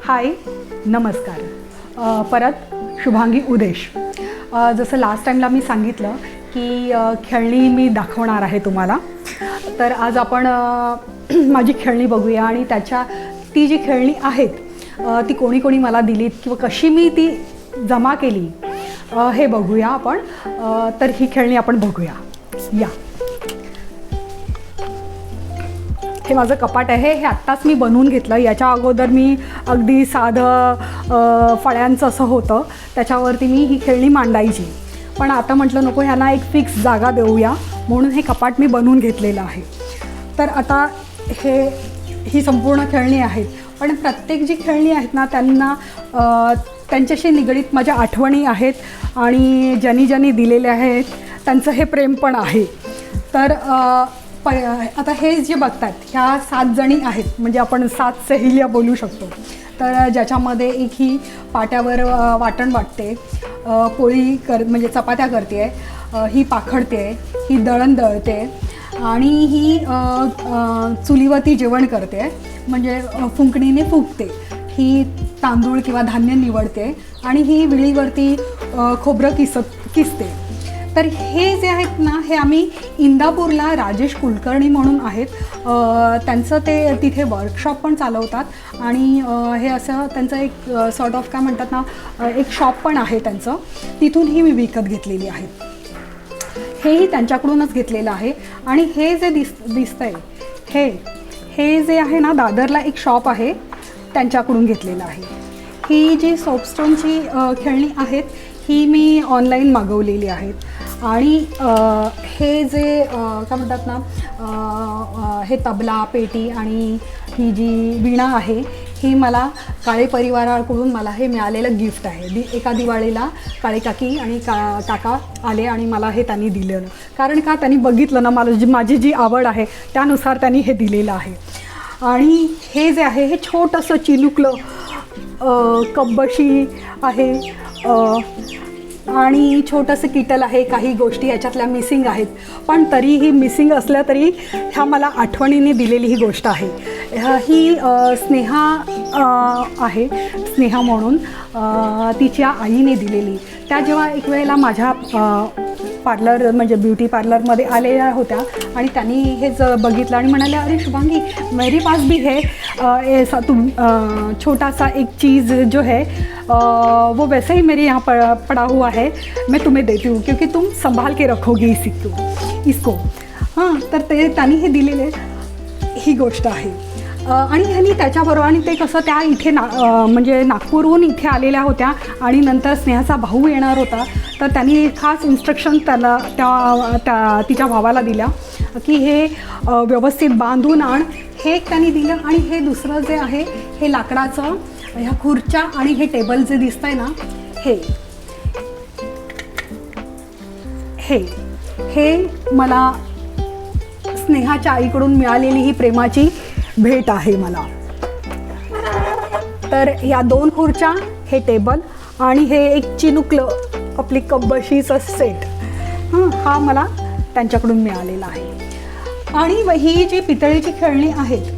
हाय नमस्कार. परत शुभांगी उदेश. जसं लास्ट टाईमला मी सांगितलं की खेळणी मी दाखवणार आहे तुम्हाला. तर आज आपण माझी खेळणी बघूया आणि ती जी खेळणी आहेत ती कोणी कोणी मला दिलीत किंवा कशी मी ती जमा केली हे बघूया आपण. तर ही खेळणी आपण बघूया. या, हे माझं कपाट आहे. हे आत्ताच मी बनवून घेतलं. याच्या अगोदर मी अगदी साधं फळ्यांचं असं होतं, त्याच्यावरती मी ही खेळणी मांडायची. पण आता म्हटलं नको, ह्यांना एक फिक्स जागा देऊया, म्हणून हे कपाट मी बनवून घेतलेलं आहे. तर आता ही संपूर्ण खेळणी आहेत. पण प्रत्येक जी खेळणी आहेत ना, त्यांच्याशी निगडीत माझ्या आठवणी आहेत आणि ज्यांनी दिलेले आहेत त्यांचं हे प्रेम पण आहे. तर आता हे जे बघतात ह्या 7 जणी आहेत, म्हणजे आपण 7 सहेलिया बोलू शकतो. तर ज्याच्यामध्ये एक ही पाट्यावर वाटण वाटते, पोळी म्हणजे चपात्या करते, ही पाखडते, ही दळण दळते आणि ही चुलीवरती जेवण करते, म्हणजे फुंकणीने फुंकते. ही तांदूळ किंवा धान्य निवडते आणि ही विळीवरती खोबरं किसते. तर हे जे आहेत ना, हे आम्ही इंदापूरला राजेश कुलकर्णी म्हणून आहेत, त्यांचं ते तिथे वर्कशॉप पण चालवतात आणि हे असं त्यांचं एक सॉर्ट ऑफ काय म्हणतात ना, एक शॉप पण आहे त्यांचं. तिथून ही मी विकत घेतलेली आहे. हेही त्यांच्याकडूनच घेतलेलं आहे. आणि हे जे दिसतंय हे जे आहे ना, दादरला एक शॉप आहे, त्यांच्याकडून घेतलेलं आहे. ही जी सोपस्टोनची खेळणी आहेत ही मी ऑनलाईन मागवलेली आहेत. आणि हे जे काय म्हणतात ना, हे तबला, पेटी आणि ही जी वीणा आहे ही मला काळे परिवाराकडून मला हे मिळालेलं गिफ्ट आहे. एका दिवाळीला काळे काकी आणि काका आले आणि मला हे त्यांनी दिलेलं. कारण का, त्यांनी बघितलं ना माझी जी आवड आहे त्यानुसार त्यांनी हे दिलेलं आहे. आणि हे जे आहे हे छोटंसं चिनुकलं कब्बशी आहे आणि छोटंसं किटल आहे. काही गोष्टी याच्यातल्या मिसिंग आहेत, पण तरीही मिसिंग असल्या तरी ह्या मला आठवणीने दिलेली ही गोष्ट आहे. ही स्नेहा आहे, स्नेहा म्हणून तिच्या आईने दिलेली. त्या जेव्हा एक वेळेला माझ्या पार्लर म्हणजे ब्युटी पार्लरमध्ये आलेल्या होत्या आणि त्यांनी हेच बघितलं आणि म्हणाल्या, अरे शुभांगी, मेरे पास भी है ऐसा तुम छोटा सा एक चीज़ जो है वो वैसे ही मेरे यहाँ पड़ा हुआ है, मैं तुम्हें देती हूँ क्योंकि तुम संभाल के रखोगी इसको. हां, तर त्यांनी हे दिलेले ही गोष्ट आहे. आणि ह्यांनी त्याच्याबरोबर, आणि ते कसं त्या इथे म्हणजे नागपूरहून इथे आलेल्या होत्या आणि नंतर स्नेहाचा भाऊ येणार होता, तर त्यांनी खास इन्स्ट्रक्शन तिच्या भावाला दिल्या की हे व्यवस्थित बांधून आण. हे एक त्यांनी दिलं. आणि हे दुसरं जे आहे हे लाकडाचं, ह्या खुर्च्या आणि हे टेबल जे दिसत आहे ना, हे मला स्नेहाच्या आईकडून मिळालेली ही प्रेमाची भेट आहे मला. तर ह्या 2 खुर्च्या, हे टेबल आणि हे एक चिनुकलं आपली कब्बशीचं सेट, हा मला त्यांच्याकडून मिळालेला आहे. आणि ही जी पितळेची खेळणी आहेत,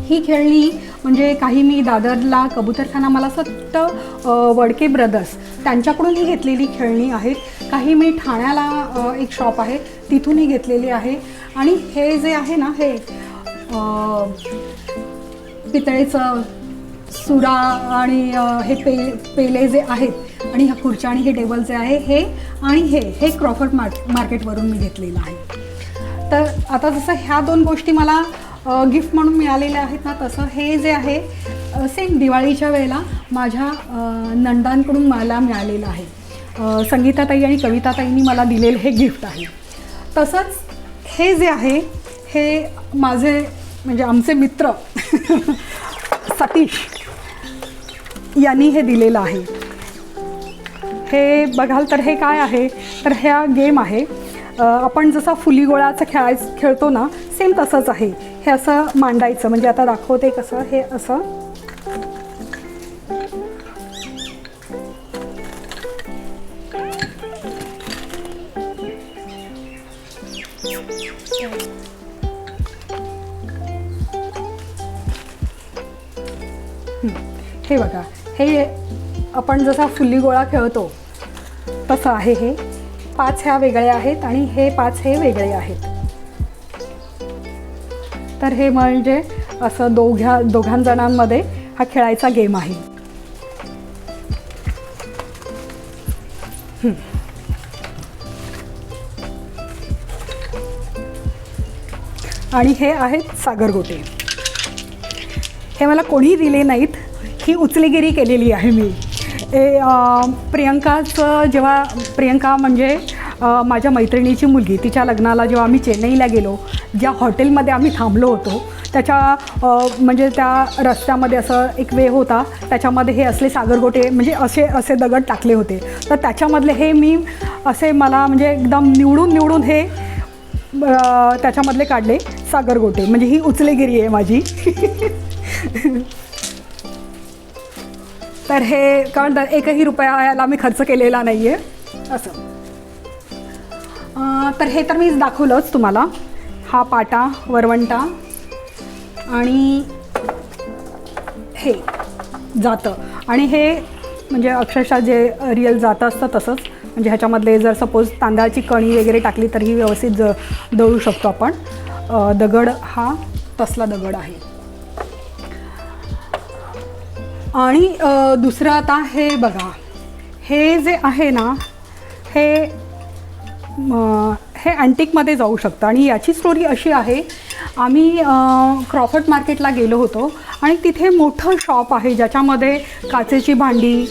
ही खेळणी म्हणजे काही मी दादरला कबूतरखाना, मला असं वडके ब्रदर्स त्यांच्याकडून ही घेतलेली खेळणी आहेत. काही मी ठाण्याला एक शॉप आहे तिथूनही घेतलेली आहे. आणि हे जे आहे ना, हे पितळेचं सुरा आणि हे पेले जे आहेत आणि ह्या खुर्च्या आणि हे टेबल जे आहे हे क्रॉफर्ड मार्केटवरून मी घेतलेलं आहे. तर आता जसं ह्या 2 गोष्टी मला गिफ्ट म्हणून मिळालेल्या आहेत ना, तसं हे जे आहे सेम दिवाळीच्या वेळेला माझ्या नंदांकडून मला मिळालेलं आहे. संगीताताई आणि कविताताईंनी मला दिलेलं हे गिफ्ट आहे. तसंच हे जे आहे हे माझे म्हणजे आमचे मित्र सतीश यांनी हे दिलेलं आहे. हे बघाल तर हे काय आहे, तर ह्या गेम आहे. आपण जसं फुलीगोळाचं खेळतो ना, सेम तसंच आहे. हे असं मांडायचं, म्हणजे आता दाखवते कसं. हे असं हे बघा, हे आपण जसा फुल्ली गोळा खेळतो तसं आहे. हे 5 ह्या वेगळ्या आहेत आणि हे 5 हे वेगळे आहेत. तर हे म्हणजे असं दोघां जणांमध्ये हा खेळायचा गेम आहे. आणि हे आहेत सागरगोटे. हे मला कोणी दिले नाहीत, ही उचलेगिरी केलेली आहे मी. प्रियंकाचं जेव्हा, प्रियंका म्हणजे माझ्या मैत्रिणीची मुलगी, तिच्या लग्नाला जेव्हा आम्ही चेन्नईला गेलो, ज्या हॉटेलमध्ये आम्ही थांबलो होतो त्याच्या म्हणजे त्या रस्त्यामध्ये असं एक वे होता, त्याच्यामध्ये हे असले सागरगोटे म्हणजे असे दगड टाकले होते. तर त्याच्यामधले हे मी असे मला म्हणजे एकदम निवडून हे त्याच्यामधले काढले सागरगोटे. म्हणजे ही उचलेगिरी आहे माझी. तर हे कारण 1ही रुपया याला मी खर्च केलेला नाही आहे असं. तर हे तर मी दाखवलंच तुम्हाला. हा पाटा, वरवंटा आणि हे जातं. आणि हे म्हणजे अक्षरशः जे रिअल जातं असतं तसंच. म्हणजे ह्याच्यामधले जर सपोज तांदळाची कणी वगैरे टाकली तर ही व्यवस्थित दळू शकतो आपण. दगड हा तसला दगड आहे. आणि दुसरं आता हे बघा, हे जे आहे ना हे अँटिकमध्ये जाऊ शकतं. आणि याची स्टोरी अशी आहे, आम्ही क्रॉफर्ड मार्केटला गेलो होतो आणि तिथे मोठं शॉप आहे ज्याच्यामध्ये काचेची भांडी,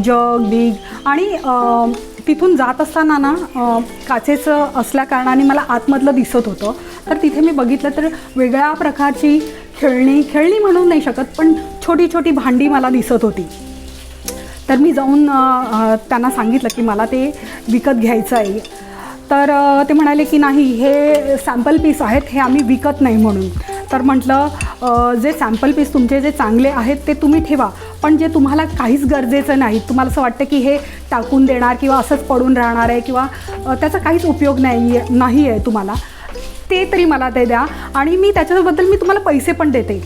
जग बिग. आणि तिथून जात असताना ना काचेचं असल्याकारणाने मला आतमधलं दिसत होतं. तर तिथे मी बघितलं तर वेगळ्या प्रकारची खेळणी म्हणून नाही शकत, पण छोटी छोटी भांडी मला दिसत होती. तर मी जाऊन त्यांना सांगितलं की मला ते विकत घ्यायचं आहे. तर ते म्हणाले की नाही, हे सॅम्पल पीस आहेत, हे आम्ही विकत नाही म्हणून. तर म्हटलं जे सॅम्पल पीस तुमचे जे चांगले आहेत ते तुम्ही ठेवा, पण जे तुम्हाला काहीच गरजेचं नाही, तुम्हाला असं वाटतं की हे टाकून देणार किंवा असंच पडून राहणार आहे किंवा त्याचा काहीच उपयोग नाही आहे तुम्हाला, ते तरी मला ते द्या आणि मी त्याच्याबद्दल मी तुम्हाला पैसे पण देते.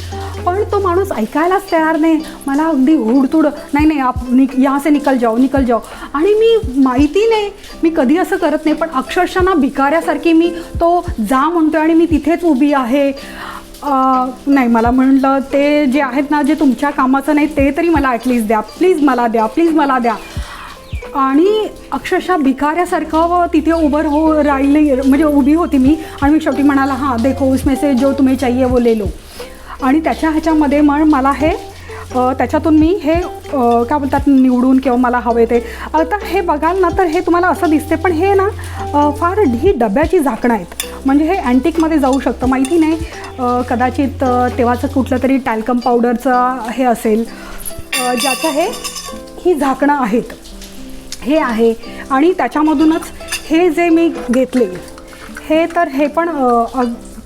पण तो माणूस ऐकायलाच तयार नाही. मला अगदी हुडतुड, नाही आप यहाँ से निकल जाओ. आणि मी माहिती नाही, मी कधी असं करत नाही, पण अक्षरशः ना भिकाऱ्यासारखी मी तो जा म्हणतो आणि मी तिथेच उभी आहे. नाही, मला म्हटलं ते जे आहेत ना, जे तुमच्या कामाचं नाही ते तरी मला ॲटलिस्ट द्या, प्लीज मला द्या. आणि अक्षरशः भिकाऱ्यासारखं तिथे राहिली, म्हणजे उभी होती मी. आणि मी शेवटी म्हणाला, हां देखो उसमें से जो तुम्हें चाहिए वो ले लो. आणि ह्याच्यामध्ये मला हे त्याच्यातून मी हे काय बोलतात निवडून किंवा मला हवे ते. आता हे बघाल ना तर हे तुम्हाला असं दिसते, पण हे ना फार ही डब्याची झाकणं आहेत. म्हणजे हे अँटिकमध्ये जाऊ शकतं, माहिती नाही. कदाचित तेव्हाचं कुठलं तरी टॅल्कम पावडरचं हे असेल ज्याचं ही झाकणं आहेत, हे आहे. आणि त्याच्यामधूनच हे जे मी घेतले हे, तर हे पण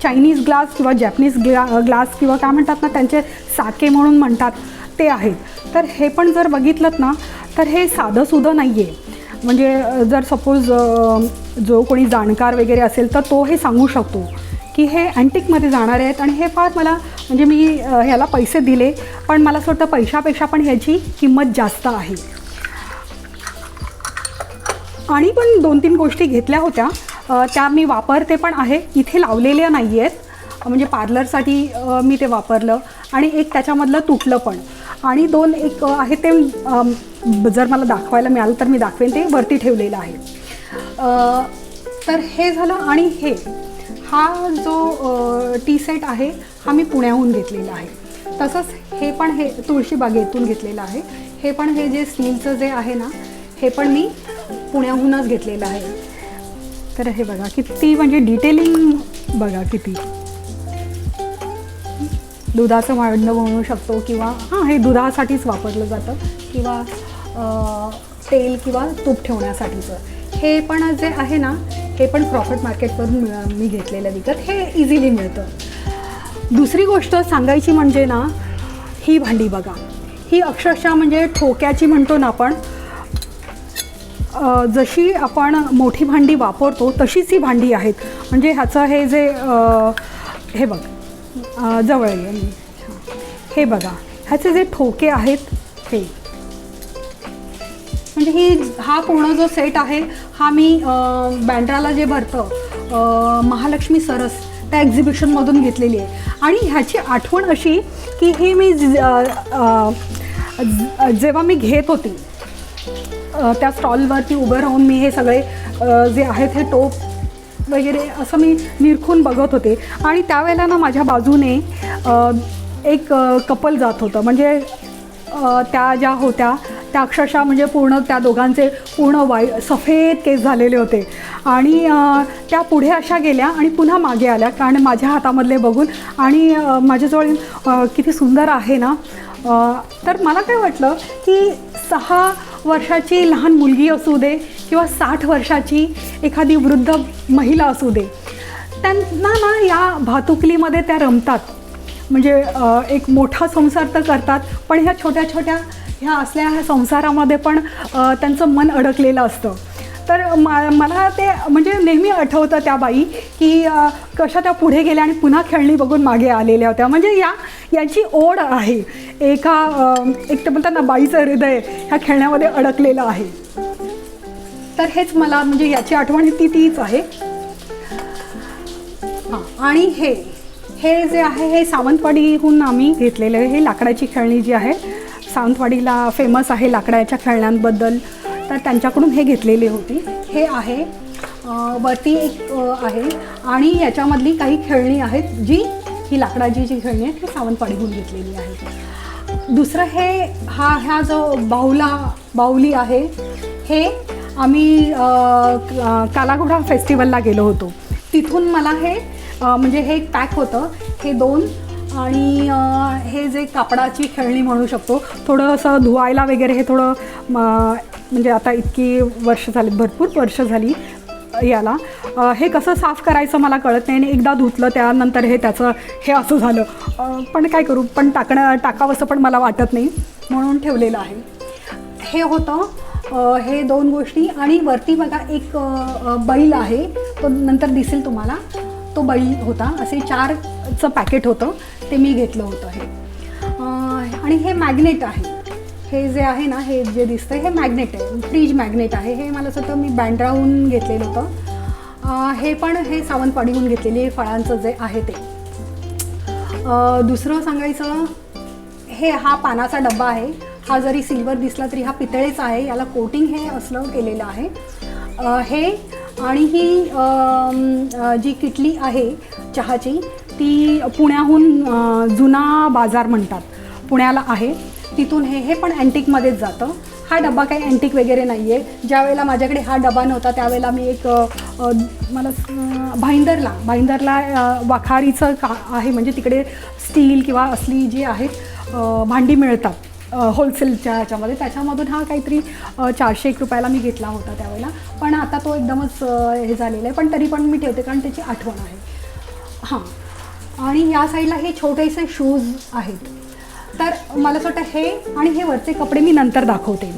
चायनीज ग्लास किंवा जॅपनीज ग्लास किंवा काय म्हणतात ना, त्यांचे साके म्हणून म्हणतात ते आहेत. तर हे पण जर बघितलं ना तर हे साधंसुधं नाही आहे. म्हणजे जर सपोज जो कोणी जाणकार वगैरे असेल तर तो हे सांगू शकतो की हे अँटिकमध्ये जाणारे आहेत. आणि हे फार मला, म्हणजे मी ह्याला पैसे दिले, पण मला असं वाटतं पैशापेक्षा पण ह्याची किंमत जास्त आहे. आणि पण 2-3 गोष्टी घेतल्या होत्या, त्या मी वापरते पण आहे. इथे लावलेल्या नाही आहेत, म्हणजे पार्लरसाठी मी ते वापरलं. आणि एक त्याच्यामधलं तुटलं पण. आणि 2 एक आहे ते जर मला दाखवायला मिळालं तर मी दाखवेन, ते वरती ठेवलेलं आहे. तर हे झालं. आणि हा जो टी सेट आहे हा मी पुण्याहून घेतलेला आहे. तसंच हे पण हे तुळशीबागेतून घेतलेलं आहे. हे पण हे जे स्टीलचं जे आहे ना, हे पण मी पुण्याहूनच घेतलेलं आहे. तर हे बघा किती, म्हणजे डिटेलिंग बघा किती. दुधाचं भांडं म्हणू शकतो किंवा हे दुधासाठीच वापरलं जातं, किंवा तेल किंवा तूप ठेवण्यासाठीचं. हे पण जे आहे ना, हे पण क्रॉफर्ड मार्केटवरून मी घेतलेलं विकत. हे इझिली मिळतं. दुसरी गोष्ट सांगायची म्हणजे ना, ही भांडी बघा, ही अक्षरशः म्हणजे ठोक्याची म्हणतो ना आपण, जशी आपण मोठी भांडी वापरतो तशीच ही भांडी आहेत. म्हणजे ह्याचं हे जे हे बघ जवळ हे बघा, ह्याचे जे ठोके आहेत हे, म्हणजे हा पूर्ण जो सेट आहे हा मी बँड्राला जे भरतं महालक्ष्मी सरस त्या एक्झिबिशनमधून घेतलेली आहे. आणि ह्याची आठवण अशी की ही मी जेव्हा मी घेत होती त्या स्टॉलवरती उभं राहून मी हे सगळे जे आहेत हे टोप वगैरे असं मी निरखून बघत होते. आणि त्यावेळेला ना माझ्या बाजूने एक कपल जात होतं, म्हणजे त्या ज्या होत्या त्या अक्षरशः म्हणजे पूर्ण त्या दोघांचे पूर्ण सफेद केस झालेले होते. आणि त्या पुढे अशा गेल्या आणि पुन्हा मागे आल्या कारण माझ्या हातामधले बघून. आणि माझ्याजवळ किती सुंदर आहे ना. तर मला काय वाटलं की 6 वर्षाची लहान मुलगी असू दे किंवा 60 वर्षाची एखादी वृद्ध महिला असू दे, त्यांना ना या भातुकलीमध्ये त्या रमतात. म्हणजे एक मोठा संसार तर करतात, पण ह्या छोट्या छोट्या ह्या असल्या ह्या संसारामध्ये पण त्यांचं मन अडकलेलं असतं. तर मला ते म्हणजे नेहमी आठवतं त्या बाई की कशा त्या पुढे गेल्या आणि पुन्हा खेळणी बघून मागे आलेल्या होत्या. म्हणजे याची ओढ आहे. एक ते बोलतात ना बाईचं हृदय ह्या खेळण्यामध्ये अडकलेलं आहे. तर हेच मला म्हणजे याची आठवण तीच आहे. हां, आणि हे जे आहे हे सावंतवाडीहून आम्ही घेतलेलं आहे. हे लाकडाची खेळणी जी आहे, सावंतवाडीला फेमस आहे लाकडाच्या खेळण्यांबद्दल, तर त्यांच्याकडून हे घेतलेली होती. हे आहे वरती एक आहे आणि याच्यामधली काही खेळणी आहेत जी ही लाकडाची जी खेळणी आहेत ती सावंतवाडीहून घेतलेली आहे. दुसरं ह्या जो बाहुली आहे, हे आम्ही कालाघोडा फेस्टिवलला गेलो होतो. तिथून मला हे म्हणजे हे एक पॅक होतं, हे 2. आणि हे जे कापडाची खेळणी म्हणू शकतो, थोडं असं धुवायला वगैरे हे थोडं म्हणजे आता इतकी वर्ष झाली, भरपूर वर्ष झाली याला. हे कसं साफ करायचं मला कळत नाही आणि एकदा धुतलं त्यानंतर त्याचं हे असं झालं. पण काय करू, पण टाकावंसं पण मला वाटत नाही म्हणून ठेवलेलं आहे. हे होतं हे 2 गोष्टी. आणि वरती बघा एक बैल आहे, तो नंतर दिसेल तुम्हाला. तो बैल होता, असे 4चं पॅकेट होतं, ते मी घेतलं होतं हे. आणि हे मॅग्नेट आहे. हे जे आहे ना, हे जे दिसतं हे मॅग्नेट आहे, फ्रीज मॅग्नेट आहे. हे मला असं वाटतं मी बँड्राहून घेतलेलं होतं. हे पण हे सावंतवाडीहून घेतलेली फळांचं जे आहे ते. दुसरं सांगायचं, हा पानाचा डब्बा आहे. हा जरी सिल्वर दिसला तरी हा पितळेचा आहे. याला कोटिंग हे असलं केलेलं आहे. हे आणि ही जी किटली आहे चहाची, ती पुण्याहून जुना बाजार म्हणतात, पुण्याला आहे, तिथून हे पण अँटिकमध्येच जातं. हा डबा काही अँटिक वगैरे नाही आहे. ज्या वेळेला माझ्याकडे हा डबा नव्हता त्यावेळेला मी एक मला भाईंदरला वाखारीचं आहे, म्हणजे तिकडे स्टील किंवा असली जी आहेत भांडी मिळतात होलसेलच्या ह्याच्यामध्ये, त्याच्यामधून हा काहीतरी 401 रुपयाला मी घेतला होता त्यावेळेला. पण आता तो एकदमच हे झालेला आहे, पण तरी पण मी ठेवते कारण त्याची आठवण आहे. हां, आणि या साईडला हे छोटेसे शूज आहेत. तर मला असं वाटतं हे आणि हे वरचे कपडे मी नंतर दाखवते.